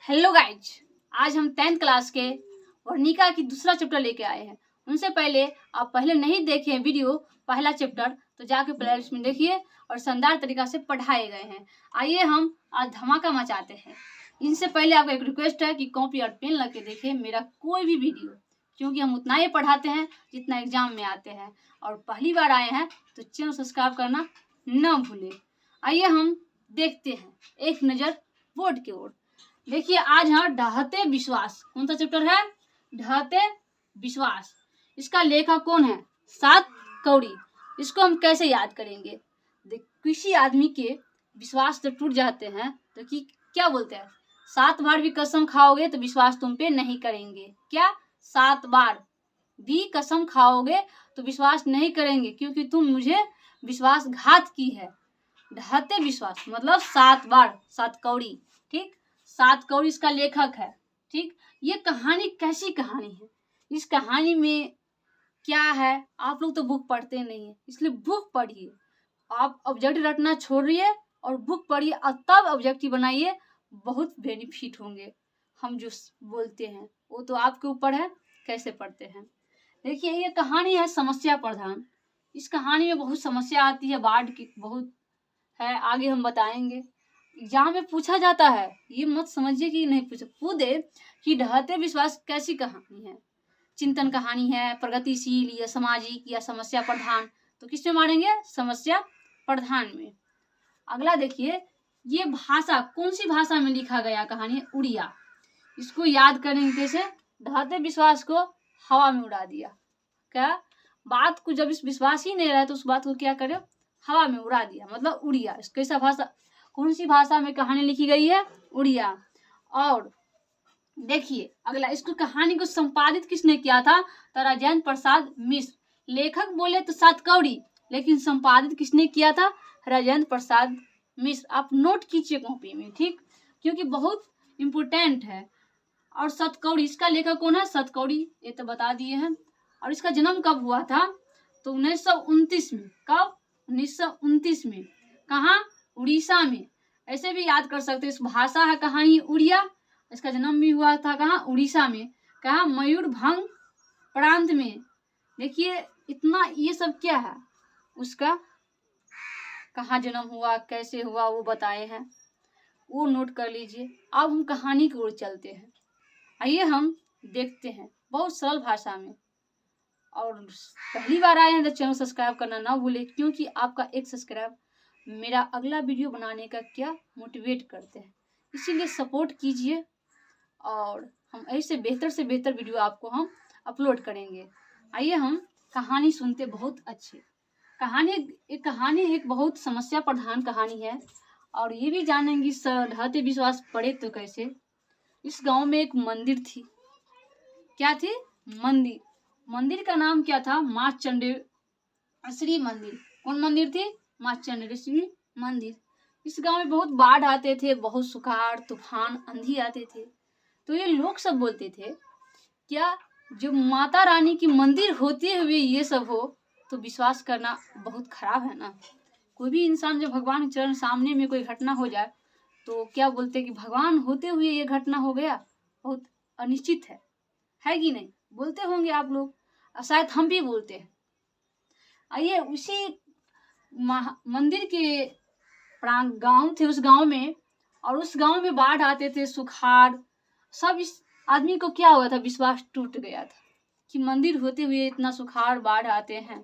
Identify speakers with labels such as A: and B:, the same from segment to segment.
A: Hello guys, आज हम 10th class के वर्णिका की दूसरा चैप्टर लेके आए हैं। उनसे पहले आप नहीं देखे वीडियो पहला चैप्टर तो जाके प्लेलिस्ट में देखिए और शानदार तरीका से पढ़ाए गए हैं। आइए हम आज धमाका मचाते हैं। इनसे पहले आपका एक रिक्वेस्ट है कि कॉपी और पेन लेके देखें मेरा कोई भी वीडियो, क्योंकि हम उतना ही पढ़ाते हैं जितना एग्जाम में आते हैं। और पहली बार आए हैं तो चैनल सब्सक्राइब करना न भूलें। आइए हम देखते हैं एक नज़र बोर्ड की ओर। देखिए आज है ढहते विश्वास। कौन सा चैप्टर है? ढहते विश्वास। इसका लेखक कौन है? सात कौड़ी। इसको हम कैसे याद करेंगे? किसी आदमी के विश्वास जब टूट जाते हैं तो क्या बोलते हैं? 7 बार भी कसम खाओगे तो विश्वास तुम पे नहीं करेंगे। क्या? 7 बार भी कसम खाओगे तो विश्वास नहीं करेंगे, क्योंकि तुम मुझे विश्वासघात की है। ढहते विश्वास मतलब 7 बार, 7 कौड़ी। ठीक, 7 कौड़ी इसका लेखक है। ठीक, ये कहानी कैसी कहानी है? इस कहानी में क्या है? आप लोग तो बुक पढ़ते नहीं है, इसलिए बुक पढ़िए। आप ऑब्जेक्टिव रटना छोड़िए और बुक पढ़िए और तब ऑब्जेक्टिव बनाइए। बहुत बेनिफिट होंगे। हम जो बोलते हैं वो तो आपके ऊपर है कैसे पढ़ते हैं। देखिए ये कहानी है समस्या प्रधान। इस कहानी में बहुत समस्या आती है, बाढ़ की बहुत है, आगे हम बताएंगे। एग्जाम में पूछा जाता है, ये मत समझिए कि नहीं पूछा। कूदे कि ढहते विश्वास कैसी कहानी है? चिंतन कहानी है, प्रगतिशील या सामाजिक या समस्या प्रधान? तो किस में मारेंगे? समस्या प्रधान में। अगला देखिए, ये भाषा कौन सी भाषा में लिखा गया कहानी है? उड़िया। इसको याद करेंगे कैसे? ढहते विश्वास को हवा में उड़ा दिया। क्या बात को जब इस विश्वास ही नहीं रहा तो उस बात को क्या करे? हवा में उड़ा दिया, मतलब उड़िया। कैसा भाषा, कौन सी भाषा में कहानी लिखी गई है? उड़िया। और देखिए अगला, इसको कहानी को संपादित किसने किया था? तो राजेंद्र प्रसाद मिश्र। लेखक बोले तो 7 कौड़ी, लेकिन संपादित किसने किया था? राजेंद्र प्रसाद मिश्र। आप नोट कीजिए कॉपी में, ठीक, क्योंकि बहुत इंपोर्टेंट है। और 7 कौड़ी, इसका लेखक कौन है? 7 कौड़ी, ये तो बता दिए हैं। और इसका जन्म कब हुआ था? तो 1929 में। कब? 1929 में। कहाँ? उड़ीसा में। ऐसे भी याद कर सकते हैं। इस भाषा है कहानी उड़िया। इसका जन्म भी हुआ था कहाँ? उड़ीसा में। कहाँ? मयूरभंज प्रांत में। देखिए इतना, ये सब क्या है उसका, कहाँ जन्म हुआ, कैसे हुआ, वो बताए हैं, वो नोट कर लीजिए। अब हम कहानी की ओर चलते हैं। आइए हम देखते हैं बहुत सरल भाषा में। और पहली बार आए हैं तो चैनल सब्सक्राइब करना ना भूलें, क्योंकि आपका एक सब्सक्राइब मेरा अगला वीडियो बनाने का क्या मोटिवेट करते हैं। इसीलिए सपोर्ट कीजिए और हम ऐसे से बेहतर वीडियो आपको हम अपलोड करेंगे। आइए हम कहानी सुनते। बहुत अच्छी कहानी एक बहुत समस्या प्रधान कहानी है। और ये भी जानेंगे ढहते विश्वास पड़े तो कैसे। इस गांव में एक मंदिर थी। क्या थी? मंदिर। मंदिर का नाम क्या था? माँ चंडेश्वरी मंदिर। कौन मंदिर थी? माँ चंडेश्वरी मंदिर। इस गांव में बहुत बाढ़ आते थे, बहुत सुखाड़, तूफान, आंधी आते थे। तो ये लोग सब बोलते थे, क्या जो माता रानी की मंदिर होते हुए ये सब हो तो विश्वास करना बहुत खराब है ना। कोई भी इंसान जब भगवान के चरण सामने में कोई घटना हो जाए तो क्या बोलते कि भगवान होते हुए ये घटना हो गया, बहुत अनिश्चित है कि नहीं? बोलते होंगे आप लोग, शायद हम भी बोलते हैं। आइए उसी मंदिर के गांव थे उस गांव में, और उस गांव में बाढ़ आते थे, सुखाड़ सब। इस आदमी को क्या हुआ था? विश्वास टूट गया था कि मंदिर होते हुए इतना सुखाड़ बाढ़ आते हैं।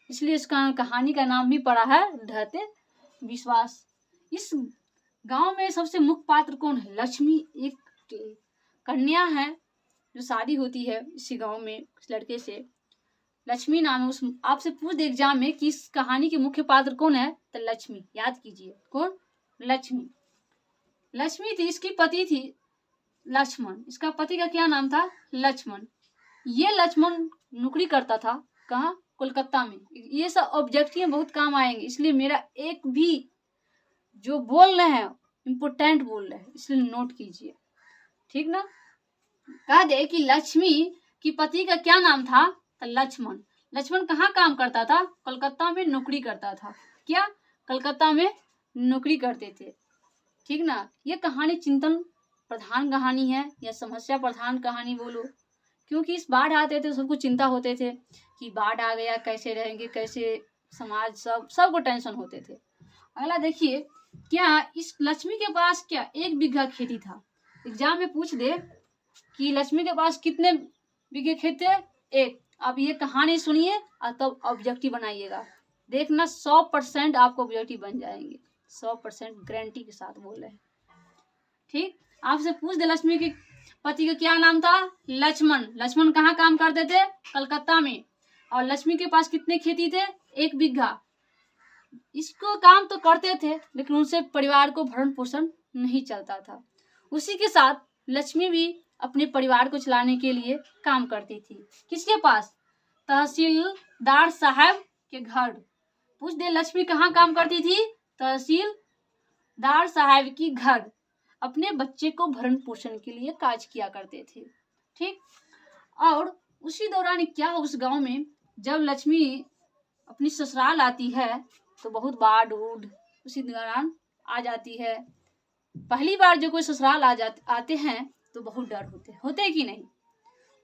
A: इसलिए इसका कहानी का नाम भी पड़ा है ढहते विश्वास। इस गांव में सबसे मुख्य पात्र कौन है? लक्ष्मी, एक कन्या है जो शादी होती है इसी गांव में इस लड़के से। लक्ष्मी नाम है। उस आपसे पूछ दे एग्जाम में कि इस कहानी के मुख्य पात्र कौन है, तो लक्ष्मी। याद कीजिए कौन? लक्ष्मी। लक्ष्मी थी, इसकी पति थी लक्ष्मण। इसका पति का क्या नाम था? लक्ष्मण। ये लक्ष्मण नौकरी करता था कहाँ? कोलकाता में। ये सब ऑब्जेक्टिव बहुत काम आएंगे, इसलिए मेरा एक भी जो बोल रहे हैं इम्पोर्टेंट बोल रहे हैं, इसलिए नोट कीजिए, ठीक ना। कह दे कि लक्ष्मी की पति का क्या नाम था? तो लक्ष्मण। लक्ष्मण कहाँ काम करता था? कोलकाता में नौकरी करता था। क्या? कलकत्ता में नौकरी करते थे, ठीक ना। ये कहानी चिंतन प्रधान कहानी है या समस्या प्रधान कहानी बोलो, क्योंकि इस बाढ़ आते थे सबको चिंता होते थे कि बाढ़ आ गया, कैसे रहेंगे, कैसे समाज, सबको टेंशन होते थे। अगला देखिए, क्या इस लक्ष्मी के पास क्या 1 बीघा खेती था? एग्जाम में पूछ दे कि लक्ष्मी के पास कितने बीघे खेत थे? 1। आप ये कहानी सुनिए और तब ऑब्जेक्टिव बनाइएगा, देखना 100% आपको ऑब्जेक्टिव बन जाएंगे, 100% गारंटी के साथ बोल रहे हैं। ठीक, आपसे पूछ दे लक्ष्मी के पति का क्या नाम था? लक्ष्मण। लक्ष्मण कहाँ काम करते थे? कलकत्ता में। और लक्ष्मी के पास कितने खेती थे? 1 बीघा। इसको काम तो करते थे लेकिन उनसे परिवार को भरण पोषण नहीं चलता था। उसी के साथ लक्ष्मी भी अपने परिवार को चलाने के लिए काम करती थी। किसके पास? तहसीलदार साहब के घर। पूछ दे लक्ष्मी कहाँ काम करती थी? तहसीलदार साहब की घर। अपने बच्चे को भरण पोषण के लिए काज किया करते थे। ठीक, और उसी दौरान क्या उस गांव में जब लक्ष्मी अपनी ससुराल आती है तो बहुत बाढ़ उड़ उसी दौरान आ जाती है। पहली बार जो कोई ससुराल आते हैं तो बहुत डर होते कि नहीं?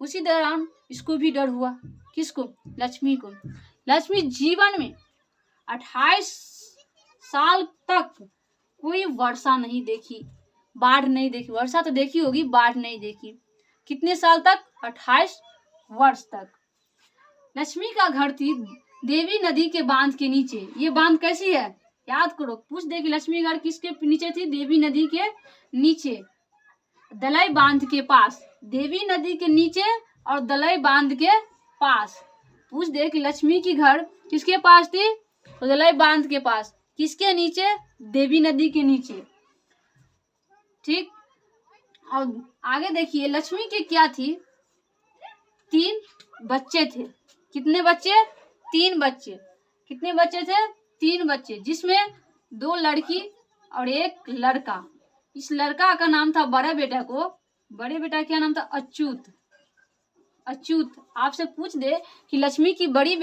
A: उसी दौरान इसको भी डर हुआ। किसको? लक्ष्मी को। लक्ष्मी जीवन में 28 साल तक कोई वर्षा नहीं देखी, बाढ़ नहीं देखी। वर्षा तो देखी होगी, बाढ़ नहीं देखी। कितने साल तक? 28 वर्ष तक। लक्ष्मी का घर थी देवी नदी के बांध के नीचे। ये बांध कैसी है? याद करो, पूछ दे कि लक्ष्मी घर किसके नीचे थी? देवी नदी के नीचे, दलई बांध के पास। देवी नदी के नीचे और दलई बांध के पास। पूछ दे कि लक्ष्मी की घर किसके पास थी? तो दलई बांध के पास। किसके नीचे? देवी नदी के नीचे। ठीक, और आगे देखिए लक्ष्मी के क्या थी? 3 बच्चे थे। कितने बच्चे? 3 बच्चे। कितने बच्चे थे? 3 बच्चे, जिसमें 2 लड़की और 1 लड़का। इस लड़का का नाम था बड़े बेटा का क्या नाम था? अच्युत। अच्युत। आपसे पूछ दे कि लक्ष्मी की बड़ी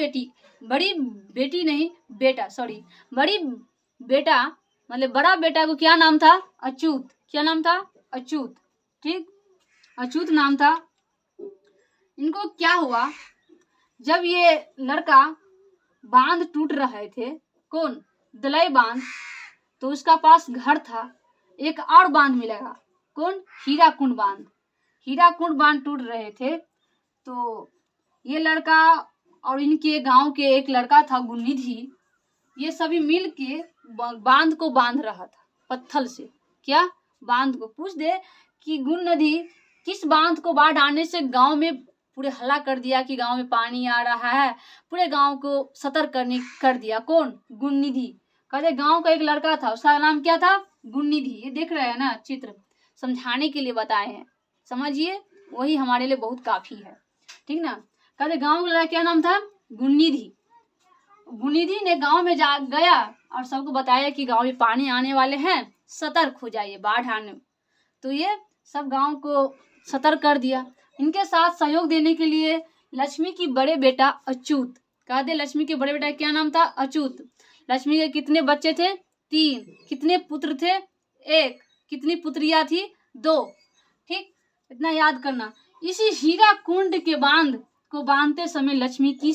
A: बेटा मतलब बड़ा बेटा को क्या नाम था? अच्युत। क्या नाम था? अच्युत। ठीक, अच्युत नाम था। इनको क्या हुआ, जब ये लड़का बांध टूट रहे थे, कौन? दलई बांध, तो उसका पास घर था। एक और बांध मिलेगा, कौन? हीराकुंड बांध। हीराकुंड बांध टूट रहे थे तो ये लड़का और इनके गांव के एक लड़का था गुणनिधि, ये सभी मिल के बांध को बांध रहा था पत्थर से। क्या? बांध को। पूछ दे कि गुणनिधि किस बांध को बाढ़ आने से गांव में पूरे हल्ला कर दिया कि गांव में पानी आ रहा है, पूरे गांव को सतर्क कर दिया। कौन? गुणनिधि। कहते गांव का एक लड़का था, उसका नाम क्या था? गुणनिधि। ये देख रहे हैं ना चित्र, समझाने के लिए बताए हैं, समझिए, वही हमारे लिए बहुत काफी है। ठीक ना? कहते गांव का लड़का क्या नाम था? गुणनिधि। गुणनिधि ने गांव में गया और सबको बताया कि गांव में पानी आने वाले हैं, सतर्क हो जाइए, बाढ़ आने। तो ये सब गांव को सतर्क कर दिया। इनके साथ सहयोग देने के लिए लक्ष्मी की बड़े बेटा अच्युत। कहा दे लक्ष्मी के बड़े बेटा क्या नाम था? अच्युत। लक्ष्मी के कितने बच्चे थे? 3। कितने पुत्र थे? 1। कितनी पुत्रियां थी? 2। ठीक, इतना याद करना। इसी हीराकुंड के बांध को बांधते समय लक्ष्मी की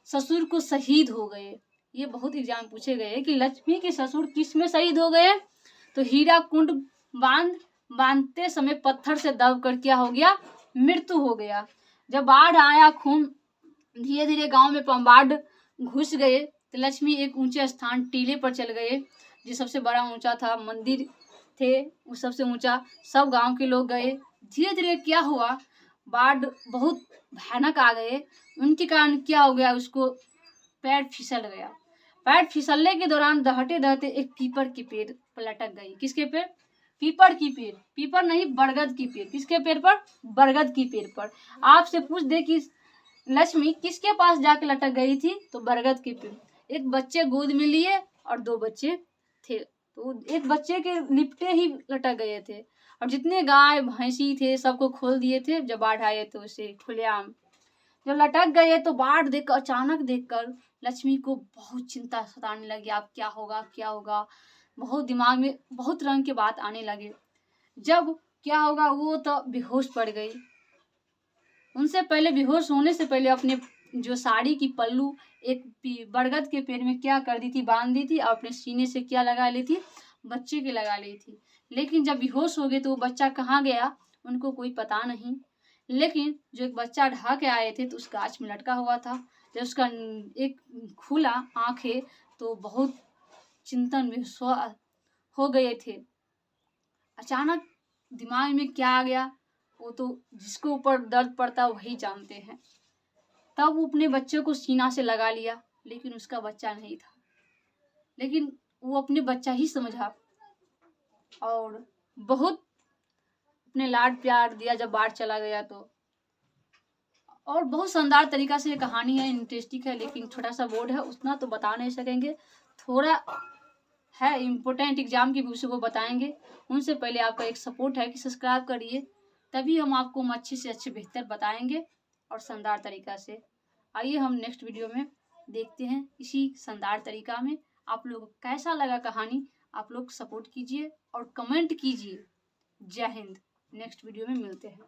A: ससुर को शहीद हो गए। ये बहुत एग्जाम पूछे गए कि लक्ष्मी के ससुर किस में शहीद हो गए? तो हीराकुंड बांध बांधते समय पत्थर से दबकर क्या हो गया? मृत्यु हो गया। जब बाढ़ आया, खूब धीरे धीरे गांव में बाढ़ घुस गए तो लक्ष्मी एक ऊंचे स्थान टीले पर चल गए, जो सबसे बड़ा ऊंचा था, मंदिर थे वो सबसे ऊंचा। सब गांव के लोग गए। धीरे धीरे क्या हुआ, बाढ़ बहुत भयानक आ गए। उनके कारण क्या हो गया, उसको पैर फिसल गया। पैर फिसलने के दौरान दहते दहते एक पीपल के पेड़ पर लटक गई। किसके पेड़? पीपल की पेड़। पीपल नहीं, बरगद की पेड़। किसके पेड़ पर? बरगद की पेड़ पर। आपसे पूछ दे कि लक्ष्मी किसके पास जाके लटक गई थी? तो बरगद के पेड़। एक बच्चे गोद में लिए और 2 बच्चे थे, तो एक बच्चे के लिपटे ही लटक गए थे, और जितने गाय भैंसी थे सबको खोल दिए थे जब बाढ़ आए तो उसे खुलेआम। जब लटक गए तो बाढ़ देखकर, अचानक देखकर लक्ष्मी को बहुत चिंता सताने लगी। अब क्या होगा, क्या होगा? बहुत दिमाग में बहुत रंग के बात आने लगे। जब क्या होगा, वो तो बेहोश पड़ गई। उनसे पहले बेहोश होने से पहले अपने जो साड़ी की पल्लू एक बरगद के पेड़ में क्या कर दी थी, बांध दी थी और अपने सीने से क्या लगा ली थी, बच्चे के लगा ली थी। लेकिन जब बेहोश हो गए तो वो बच्चा कहाँ गया उनको कोई पता नहीं। लेकिन जो एक बच्चा ढा के आए थे तो उस गाछ में लटका हुआ था। जब उसका एक खुला आंखें तो बहुत चिंतन में हो गए थे। अचानक दिमाग में क्या आ गया, वो तो जिसको ऊपर दर्द पड़ता वही जानते हैं। तब वो अपने बच्चे को सीना से लगा लिया, लेकिन उसका बच्चा नहीं था। लेकिन वो अपने बच्चा ही समझा और बहुत अपने लाड प्यार दिया जब बाहर चला गया तो। और बहुत शानदार तरीका से ये कहानी है, इंटरेस्टिंग है, लेकिन छोटा सा बोर्ड है उतना तो बता नहीं सकेंगे। थोड़ा है इम्पोर्टेंट एग्जाम की भी उसी को बताएंगे। उनसे पहले आपका एक सपोर्ट है कि सब्सक्राइब करिए, तभी हम आपको अच्छे से अच्छे बेहतर बताएंगे और शानदार तरीका से। आइए हम नेक्स्ट वीडियो में देखते हैं इसी शानदार तरीका में। आप लोग को कैसा लगा कहानी, आप लोग सपोर्ट कीजिए और कमेंट कीजिए। जय हिंद। नेक्स्ट वीडियो में मिलते हैं।